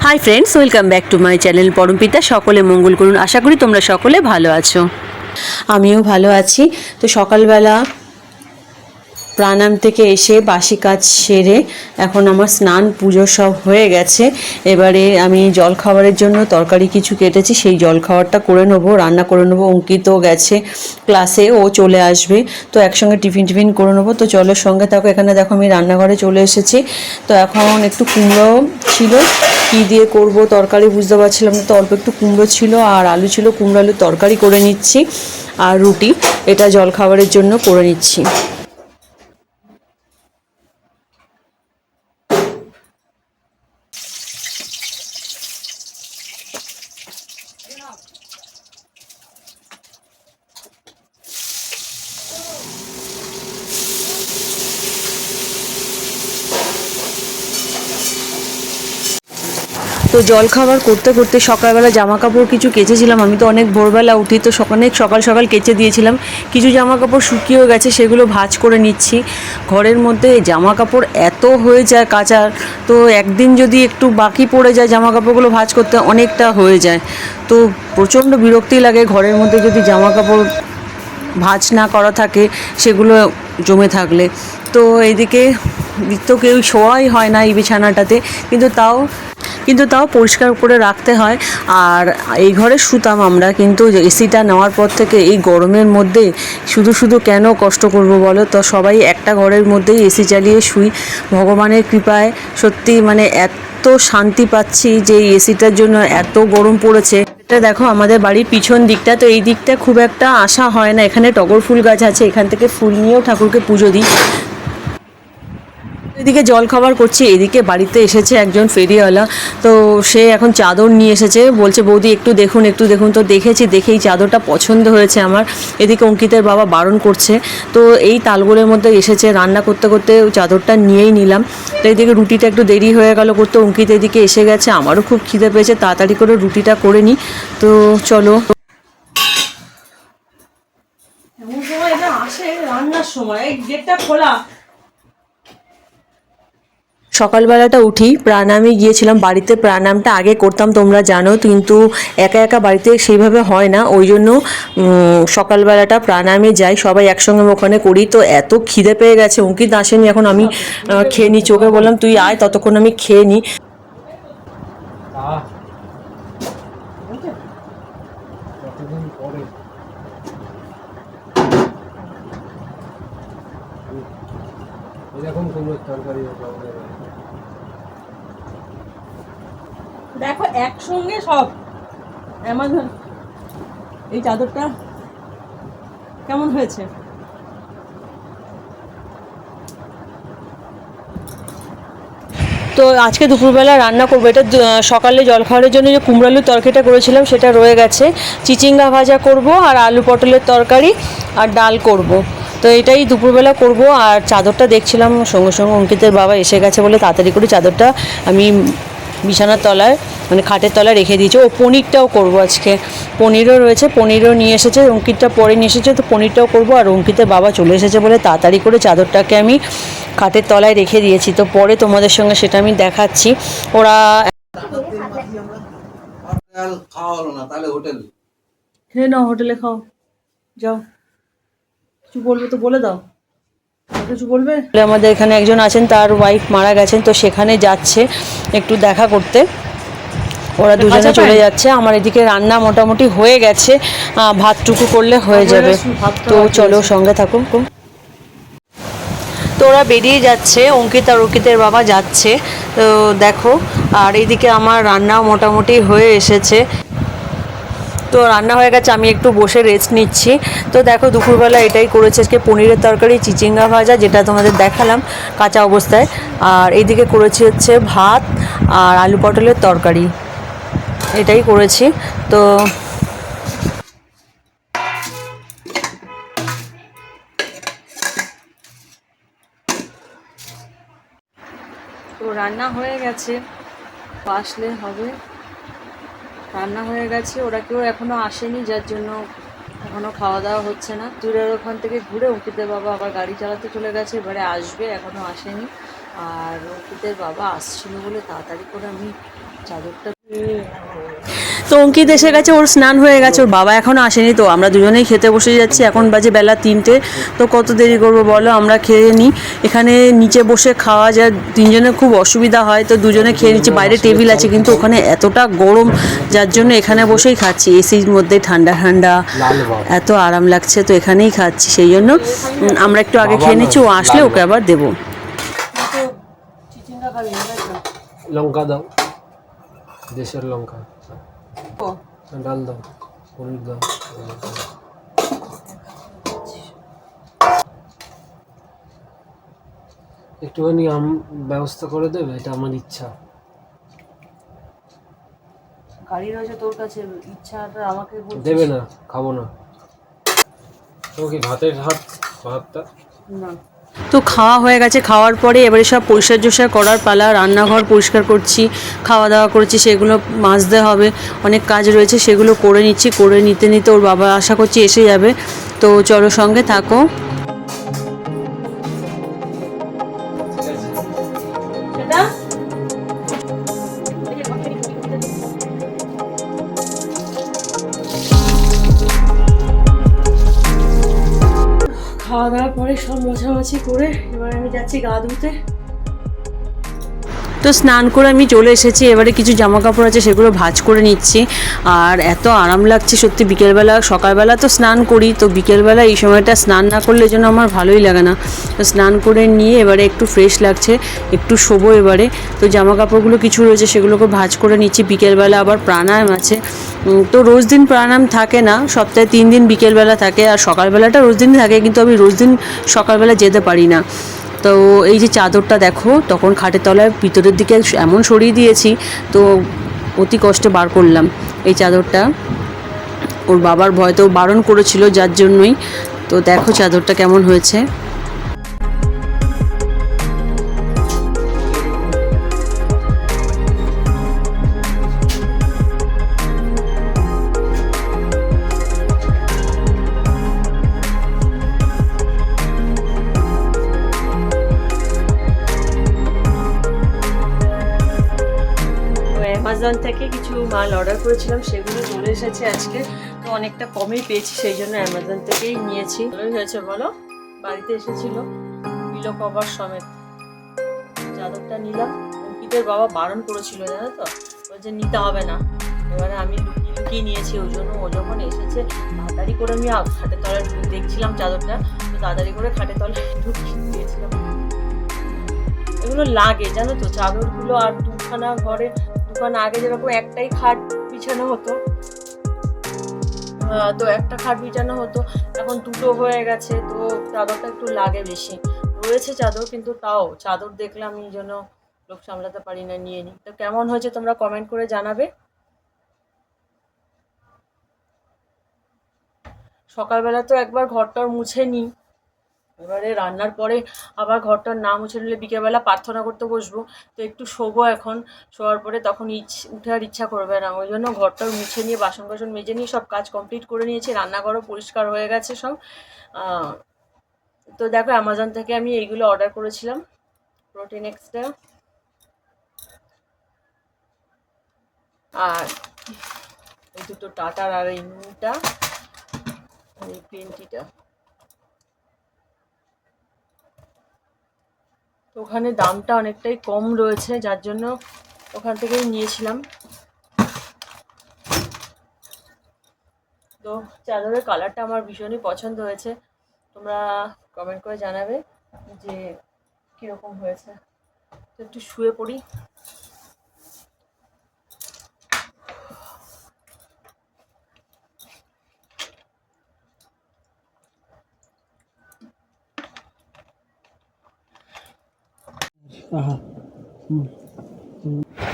High friends, welcome back to my channel পরমপিতা। সকলে মঙ্গল করুন। আশা করি তোমরা সকলে ভালো আছো। আমিও ভালো আছি। তো সকালবেলা প্রাণায়াম থেকে এসে বাসি কাজ সেরে এখন আমার স্নান পুজো সব হয়ে গেছে। এবারে আমি জল খাবারের জন্য তরকারি কিছু কেটেছি, সেই জল খাবারটা করে নেবো, রান্না করে নেবো। অঙ্কিত গেছে ক্লাসে, ও চলে আসবে, তো একসঙ্গে টিফিন করে নেবো। তো চলো সঙ্গে থাকো। এখানে দেখো আমি রান্নাঘরে চলে এসেছি। তো এখন একটু কুমড়ো ছিল, কী দিয়ে করব তরকারি বুঝতে পারছিলাম না, তো অল্প একটু কুমড়ো ছিল আর আলু ছিল, কুমড়ো আলুর তরকারি করে নিচ্ছি আর রুটি, এটা জল খাবারের জন্য করে নিচ্ছি। তো জলখাবার করতে করতে সকালবেলা জামা কাপড় কিছু কেচেছিলাম। আমি তো অনেক ভোরবেলা উঠি, তো অনেক সকাল সকাল কেচে দিয়েছিলাম। কিছু জামা কাপড় শুকিয়েও গেছে, সেগুলো ভাঁজ করে নিচ্ছি। ঘরের মধ্যে জামা কাপড় এত হয়ে যায় কাচার, তো একদিন যদি একটু বাকি পড়ে যায় জামা কাপড়গুলো ভাঁজ করতে, অনেকটা হয়ে যায়। তো প্রচণ্ড বিরক্তি লাগে ঘরের মধ্যে যদি জামা কাপড় ভাঁজ না করা থাকে, সেগুলো জমে থাকলে। তো এইদিকে তো কেউ শোয়াই হয় না এই বিছানাটাতে, কিন্তু তাও পরিষ্কার করে রাখতে হয়। আর এই ঘরে শুতাম আমরা, কিন্তু এসিটা নেওয়ার পর থেকে এই গরমের মধ্যে শুধু শুধু কেন কষ্ট করব বলো। তো সবাই একটা ঘরের মধ্যেই এসি চালিয়ে শুই। ভগবানের কৃপায় সত্যি মানে এত শান্তি পাচ্ছি যে এই এসিটার জন্য এত গরম পড়েছে। এটা দেখো আমাদের বাড়ির পিছন দিকটা, তো এই দিকটা খুব একটা আসা হয় না। এখানে টগর ফুল গাছ আছে, এখান থেকে ফুল নিয়েও ঠাকুরকে পুজো দিই। এদিকে জল খাবার করছি, এদিকে বাড়িতে এসেছে একজন ফেরিওয়ালা। তো সে এখন চাদর নিয়ে এসেছে, বলছে বৌদি একটু দেখুন একটু দেখুন। তো দেখেই চাদরটা পছন্দ হয়েছে আমার। এদিকে অঙ্কিতের বাবা বারণ করছে, তো এই তালগোলের মধ্যে এসেছে, রান্না করতে করতে চাদরটা নিয়েই নিলাম। তো এদিকে রুটিটা একটু দেরি হয়ে গেল করতে, অঙ্কিত এদিকে এসে গেছে, আমারও খুব খিদে পেয়েছে, তাড়াতাড়ি করে রুটিটা করে নিই। তো চলো। এমন সময় এটা আসে রান্নার সময়, গেটটা খোলা। সকালবেলাটা উঠি, প্রাণায়ামে গিয়েছিলাম। বাড়িতে প্রাণায়ামটা আগে করতাম তোমরা জানো, কিন্তু একা একা বাড়িতে সেইভাবে হয় না, ওই জন্য সকালবেলাটা প্রাণায়ামে যাই, সবাই একসঙ্গে ওখানে করি। তো এত খিদে পেয়ে গেছে, অঙ্কিত আসেনি এখন, আমি খেয়ে নিই। চোখে বললাম তুই আয়, ততক্ষণ আমি খেয়ে নিই। দেখো একসঙ্গে সব অ্যামাজন। এই চাদরটা কেমন হয়েছে? তো আজকে দুপুরবেলা রান্না করবো, এটা সকালে জলখাবারের জন্য যে কুমড়ো আলুর তরকারিটা করেছিলাম সেটা রয়ে গেছে। চিচিঙ্গা ভাজা করব আর আলু পটলের তরকারি আর ডাল করব। তো এটাই দুপুরবেলা করব। আর চাদরটা দেখছিলাম, সঙ্গে সঙ্গে অঙ্কিতের বাবা এসে গেছে বলে তাড়াতাড়ি করে চাদরটা আমি বিছানার তলায় মানে খাটের তলায় রেখে দিয়েছি। ও পনিরটাও করব আজকে, পনিরও রয়েছে, পনিরও নিয়ে এসেছে, অঙ্কিতটা পরে নিয়ে এসেছে, তো পনিরটাও করব। আর অঙ্কিতের বাবা চলে এসেছে বলে তাড়াতাড়ি করে চাদরটাকে আমি খাটের তলায় রেখে দিয়েছি। তো পরে তোমাদের সঙ্গে সেটা আমি দেখাচ্ছি। ওরা খেয়ে নাও, হোটেলে খাও, যাও। কিছু বলবে তো বলে দাও, কিছু বলবে। আমাদের এখানে একজন আছেন, তার ওয়াইফ মারা গেছেন, তো সেখানে যাচ্ছে একটু দেখা করতে। ওরা দুজনে চলে যাচ্ছে। আমার এদিকে রান্না মোটামুটি হয়ে গেছে, ভাতটুকু করলে হয়ে যাবে। তো চলো সঙ্গে থাকুন। তো ওরা বেরিয়ে যাচ্ছে, অঙ্কিত আর অঙ্কিতের বাবা যাচ্ছে, তো দেখো। আর এইদিকে আমার রান্নাও মোটামুটি হয়ে এসেছে। তো রান্না হয়ে গেছে, আমি একটু বসে রেস্ট নিচ্ছি। তো দেখো দুপুরবেলা এটাই করেছে আজকে, পনিরের তরকারি, চিচিঙ্গা ভাজা, যেটা তোমাদের দেখালাম কাঁচা অবস্থায়। আর এইদিকে করেছি হচ্ছে ভাত আর আলু পটলের তরকারি, এটাই করেছি। তো রান্না হয়ে গেছে, আসলে হবে। রান্না হয়ে গেছে, ওরা কেউ এখনও আসেনি, যার জন্য এখনও খাওয়া দাওয়া হচ্ছে না। দূরের ওখান থেকে ঘুরে অঙ্কিতের বাবা আবার গাড়ি চালাতে চলে গেছে, এবারে আসবে, এখনও আসেনি। আর অঙ্কিতের বাবা আসছিল বলে তাড়াতাড়ি করে আমি চাদরটা তো অঙ্কিত এসে গেছে, ওর স্নান হয়ে গেছে, ওর বাবা এখনও আসেনি। তো আমরা দুজনেই খেতে বসে যাচ্ছি। এখন বাজে বেলা 3টে। তো কত দেরি করবো বলো, আমরা খেয়ে নিই। এখানে নিচে বসে খাওয়া যায়, তিনজনের খুব অসুবিধা হয়, তো দুজনে খেয়ে নিচ্ছি। বাইরে টেবিল আছে কিন্তু ওখানে এতটা গরম, যার জন্য এখানে বসেই খাচ্ছি। এসির মধ্যে ঠান্ডা ঠান্ডা, এত আরাম লাগছে, তো এখানেই খাচ্ছি। সেই জন্য আমরা একটু আগে খেয়ে নিচ্ছি, ও আসলে ওকে আবার দেবো। লঙ্কা দাও, দেশের লঙ্কা ডাল দাও, পনির দাও। একটুখানি ব্যবস্থা করে দেবে, এটা আমার ইচ্ছা। গাড়ি রয়েছে তোর কাছে, ইচ্ছাটা আমাকে দেবে না, খাবো না। তো কি ভাতটা না। তো খাওয়া হয়ে গেছে, খাওয়ার পরে এবারে সব পরিষ্কার জোসার করার পালা। রান্নাঘর পরিষ্কার করছি, খাওয়া দাওয়া করছি, সেগুলো মাজতে হবে, অনেক কাজ রয়েছে, সেগুলো করে নিচ্ছি। করে নিতে নিতে ওর বাবা আশা করছি এসে যাবে। তো চলো, সঙ্গে থাকো। খাওয়া দাওয়ার পরে সব মোছামাছি করে এবার আমি যাচ্ছি গা ধুতে। তো স্নান করে আমি চলে এসেছি। এবারে কিছু জামা কাপড় আছে, সেগুলো ভাঁজ করে নিচ্ছি। আর এত আরাম লাগছে সত্যি। বিকেলবেলা, সকালবেলা তো স্নান করি, তো বিকেলবেলা এই সময়টা স্নান না করলে যেন আমার ভালোই লাগে না। তো স্নান করে নিয়ে এবারে একটু ফ্রেশ লাগছে, একটু শোবো এবারে। তো জামা কাপড়গুলো কিছু রয়েছে, সেগুলোকে ভাঁজ করে নিচ্ছি। বিকেলবেলা আবার প্রাণায়াম আছে। তো রোজ দিন প্রাণায়াম থাকে না, সপ্তাহে 3 দিন বিকেলবেলা থাকে, আর সকালবেলাটা রোজ দিনই থাকে, কিন্তু আমি রোজ দিন সকালবেলা যেতে পারি না। তো এই যে চাদরটা দেখো, তখন খাটের তলায় ভিতরের দিকে এমন সরিয়ে দিয়েছি, তো অতি কষ্টে বার করলাম এই চাদরটা। ওর বাবার ভয় তো বারণ করেছিল, যার জন্যই। তো দেখো চাদরটা কেমন হয়েছে। অ্যামাজন থেকে কিছু মাল অর্ডার করেছিলাম, সেগুলো চলে এসেছে আজকে। তো অনেকটা কমেই পেয়েছি, সেই জন্য অ্যামাজন থেকেই নিয়েছি। ভালোই হয়েছে বলো, বাড়িতে এসেছিল পিলো কভার সমেত। চাদরটা নিলাম। অঙ্কিতের বাবা বারণ করেছিল, জানো তো, বলছে নিতে হবে না। এবারে আমি লুকিয়ে লুকিয়ে নিয়েছি। ওই জন্য ও যখন এসেছে, তাড়াতাড়ি করে আমি খাটের তলায় দেখছিলাম চাদরটা, তো তাড়াতাড়ি করে খাটের তলায় ঢুকিয়ে দিয়েছিলাম। এগুলো লাগে জানো তো, চাদরগুলো। আর দুখানা ঘরে, দুখানা আগে যেরকম একটাই খাট বিছানো হতো, তো একটা খাট বিছানো হতো, এখন দুটো হয়ে গেছে। তো চাদরটা একটু লাগে বেশি। রয়েছে চাদর, কিন্তু তাও চাদর দেখলে আমি এই জন্য লোক সামলাতে পারি না, নিয়ে নিই। তো কেমন হয়েছে তোমরা কমেন্ট করে জানাবে। সকালবেলা তো একবার ঘরটার মুছে নিই, এবারে রান্নার পরে আবার ঘরটার না মুছে নিলে বিকেলবেলা প্রার্থনা করতে বসবো, তো একটু শোবো এখন। শোয়ার পরে তখন উঠে আর ইচ্ছা করবে না, ওই জন্য ঘরটা মুছে নিয়ে, বাসন বাসন মেজে নিয়ে সব কাজ কমপ্লিট করে নিয়েছি। রান্নাঘরও পরিষ্কার হয়ে গেছে সব। তো দেখো, অ্যামাজন থেকে আমি এইগুলো অর্ডার করেছিলাম, প্রোটিন এক্সট্রা আর এই দুটো টাটার, আর এই নুনটা, আর এই গ্রিন টিটা। ওখানে দামটা অনেকটাই কম রয়েছে, যার জন্য ওখান থেকেই নিয়েছিলাম। তো চাদরের কালারটা আমার ভীষণই পছন্দ হয়েছে। তোমরা কমেন্ট করে জানাবে যে কীরকম হয়েছে। তো একটু শুয়ে পড়ি।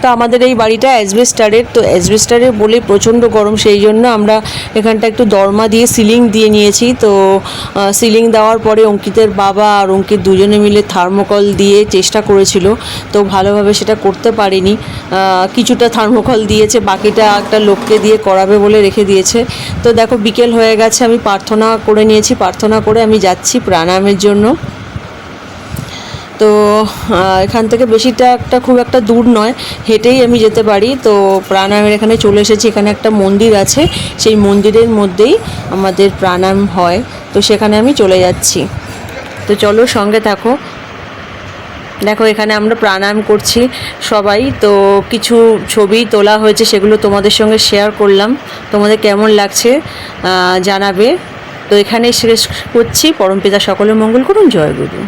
তো আমাদের এই বাড়িটা অ্যাসবেস্টারের, তো অ্যাসবেস্টারের বলে প্রচণ্ড গরম, সেই জন্য আমরা এখানটা একটু দরমা দিয়ে সিলিং দিয়ে নিয়েছি। তো সিলিং দেওয়ার পরে অঙ্কিতের বাবা আর অঙ্কিত দুজনে মিলে থার্মোকল দিয়ে চেষ্টা করেছিল, তো ভালোভাবে সেটা করতে পারিনি। কিছুটা থার্মোকল দিয়েছে, বাকিটা একটা লোককে দিয়ে করাবে বলে রেখে দিয়েছে। তো দেখো বিকেল হয়ে গেছে, আমি প্রার্থনা করে নিয়েছি। প্রার্থনা করে আমি যাচ্ছি প্রাণায়ামের জন্য। তো এখান থেকে বেশিটা খুব একটা দূর নয়, হেঁটেই আমি যেতে পারি। তো প্রাণায়ামের এখানে চলে এসেছি, এখানে একটা মন্দির আছে, সেই মন্দিরের মধ্যেই আমাদের প্রাণায়াম হয়, তো সেখানে আমি চলে যাচ্ছি। তো চলো সঙ্গে থাকো। দেখো এখানে আমরা প্রাণায়াম করছি সবাই, তো কিছু ছবি তোলা হয়েছে, সেগুলো তোমাদের সঙ্গে শেয়ার করলাম। তোমাদের কেমন লাগছে জানাবে। তো এখানেই শেষ করছি। পরমপিতা সকলের মঙ্গল করুন। জয় গুরু।